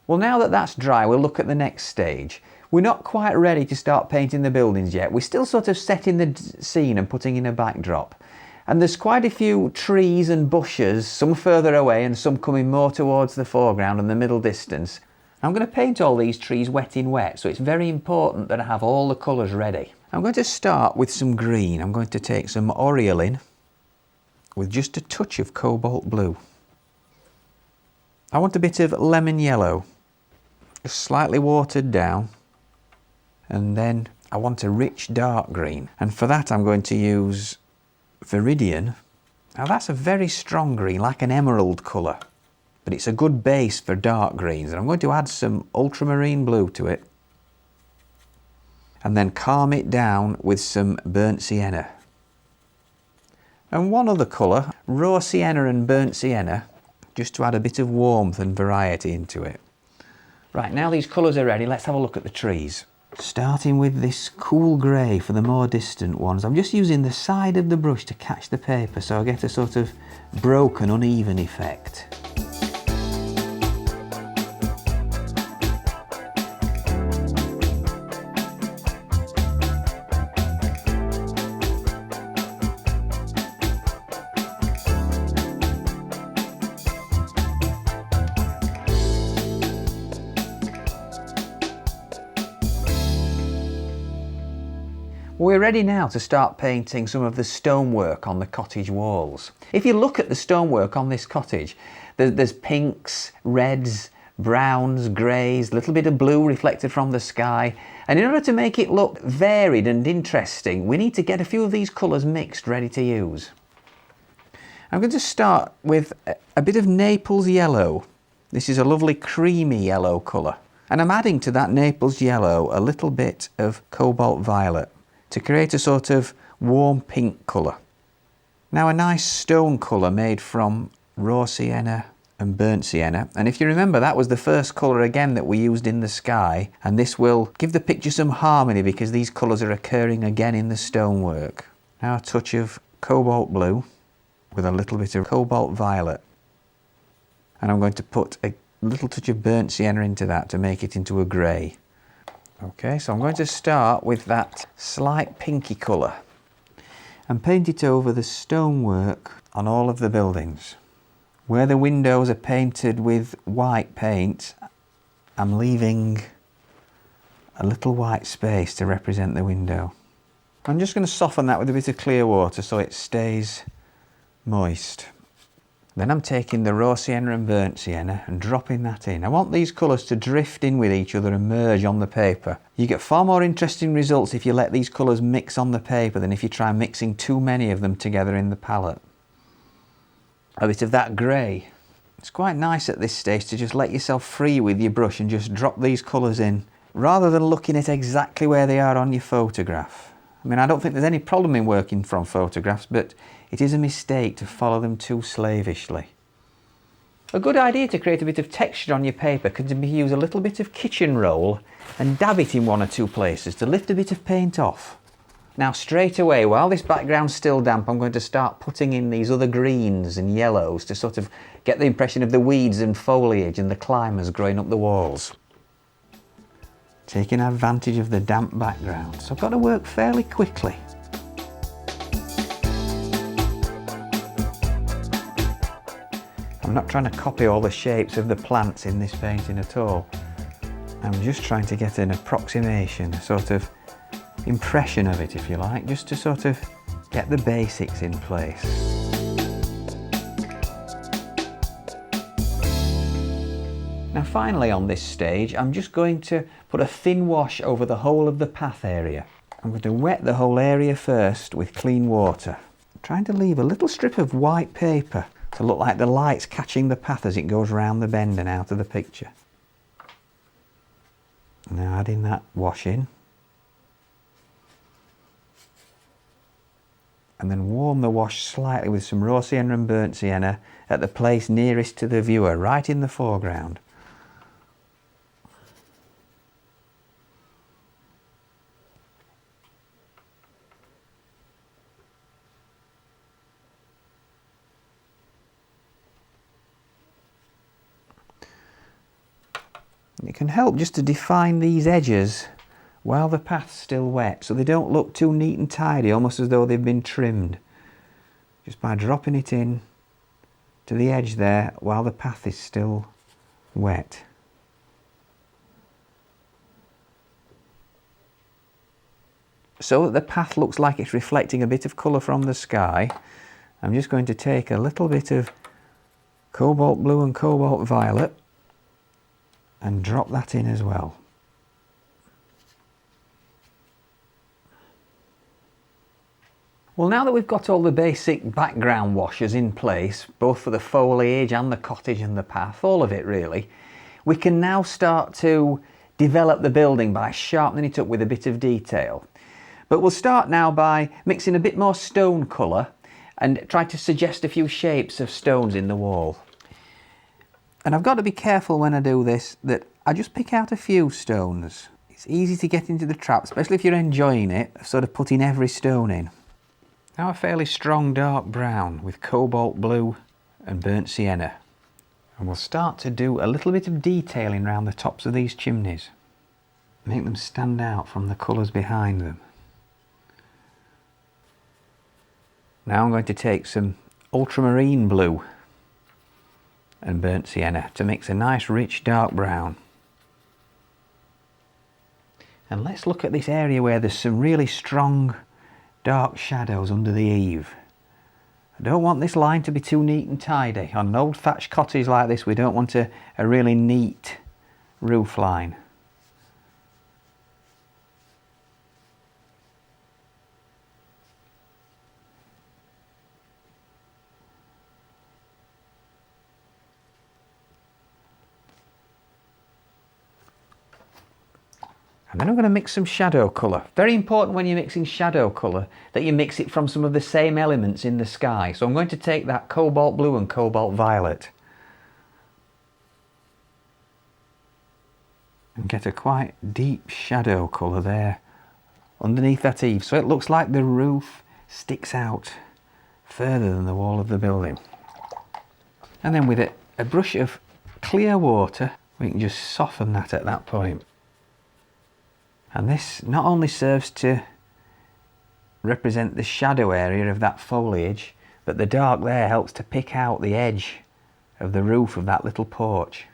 Well, now that that's dry, we'll look at the next stage. We're not quite ready to start painting the buildings yet. We're still sort of setting the scene and putting in a backdrop. And there's quite a few trees and bushes, some further away and some coming more towards the foreground and the middle distance. I'm going to paint all these trees wet in wet, so it's very important that I have all the colours ready. I'm going to start with some green. I'm going to take some Oriolin with just a touch of cobalt blue. I want a bit of lemon yellow, just slightly watered down. And then I want a rich dark green. And for that I'm going to use Viridian. Now that's a very strong green, like an emerald colour. But it's a good base for dark greens. And I'm going to add some ultramarine blue to it. And then calm it down with some burnt sienna. And one other colour, raw sienna and burnt sienna, just to add a bit of warmth and variety into it. Right, now these colours are ready, let's have a look at the trees. Starting with this cool grey for the more distant ones. I'm just using the side of the brush to catch the paper so I get a sort of broken, uneven effect. We're ready now to start painting some of the stonework on the cottage walls. If you look at the stonework on this cottage, there's pinks, reds, browns, greys, a little bit of blue reflected from the sky. And in order to make it look varied and interesting, we need to get a few of these colours mixed, ready to use. I'm going to start with a bit of Naples yellow. This is a lovely creamy yellow colour. And I'm adding to that Naples yellow a little bit of cobalt violet to create a sort of warm pink colour. Now a nice stone colour made from raw sienna and burnt sienna, and if you remember that was the first colour again that we used in the sky, and this will give the picture some harmony because these colours are occurring again in the stonework. Now a touch of cobalt blue with a little bit of cobalt violet, and I'm going to put a little touch of burnt sienna into that to make it into a grey. Okay, so I'm going to start with that slight pinky colour and paint it over the stonework on all of the buildings. Where the windows are painted with white paint, I'm leaving a little white space to represent the window. I'm just going to soften that with a bit of clear water so it stays moist. Then I'm taking the raw sienna and burnt sienna and dropping that in. I want these colours to drift in with each other and merge on the paper. You get far more interesting results if you let these colours mix on the paper than if you try mixing too many of them together in the palette. A bit of that grey. It's quite nice at this stage to just let yourself free with your brush and just drop these colours in rather than looking at exactly where they are on your photograph. I mean, I don't think there's any problem in working from photographs, but it is a mistake to follow them too slavishly. A good idea to create a bit of texture on your paper can be to use a little bit of kitchen roll and dab it in one or two places to lift a bit of paint off. Now straight away, while this background's still damp, I'm going to start putting in these other greens and yellows to sort of get the impression of the weeds and foliage and the climbers growing up the walls. Taking advantage of the damp background, so I've got to work fairly quickly. I'm not trying to copy all the shapes of the plants in this painting at all. I'm just trying to get an approximation, a sort of impression of it, if you like, just to sort of get the basics in place. Now finally on this stage, I'm just going to put a thin wash over the whole of the path area. I'm going to wet the whole area first with clean water. I'm trying to leave a little strip of white paper to look like the light's catching the path as it goes round the bend and out of the picture. Now adding that wash in. And then warm the wash slightly with some raw sienna and burnt sienna at the place nearest to the viewer, right in the foreground. It can help just to define these edges while the path's still wet, so they don't look too neat and tidy, almost as though they've been trimmed. Just by dropping it in to the edge there while the path is still wet. So that the path looks like it's reflecting a bit of colour from the sky, I'm just going to take a little bit of cobalt blue and cobalt violet and drop that in as well. Well, now that we've got all the basic background washes in place, both for the foliage and the cottage and the path, all of it really, we can now start to develop the building by sharpening it up with a bit of detail. But we'll start now by mixing a bit more stone colour and try to suggest a few shapes of stones in the wall. And I've got to be careful when I do this that I just pick out a few stones. It's easy to get into the trap, especially if you're enjoying it, of sort of putting every stone in. Now a fairly strong dark brown with cobalt blue and burnt sienna. And we'll start to do a little bit of detailing around the tops of these chimneys. Make them stand out from the colours behind them. Now I'm going to take some ultramarine blue and burnt sienna to mix a nice rich dark brown. And let's look at this area where there's some really strong dark shadows under the eave. I don't want this line to be too neat and tidy. On an old thatched cottage like this, we don't want a really neat roof line. And then I'm going to mix some shadow colour. Very important when you're mixing shadow colour that you mix it from some of the same elements in the sky. So I'm going to take that cobalt blue and cobalt violet and get a quite deep shadow colour there underneath that eave, so it looks like the roof sticks out further than the wall of the building. And then with a brush of clear water, we can just soften that at that point. And this not only serves to represent the shadow area of that foliage, but the dark there helps to pick out the edge of the roof of that little porch.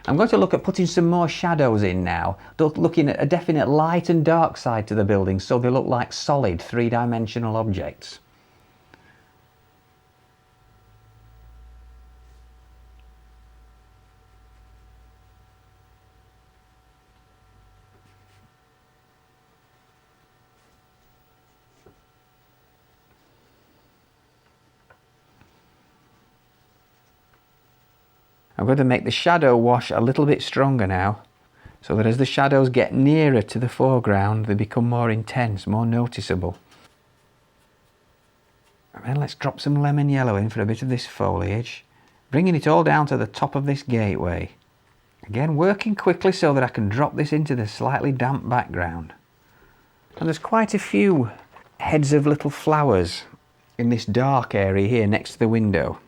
I'm going to look at putting some more shadows in now, looking at a definite light and dark side to the building so they look like solid three-dimensional objects. I'm going to make the shadow wash a little bit stronger now, so that as the shadows get nearer to the foreground, they become more intense, more noticeable. And then let's drop some lemon yellow in for a bit of this foliage, bringing it all down to the top of this gateway. Again, working quickly so that I can drop this into the slightly damp background. And there's quite a few heads of little flowers in this dark area here next to the window.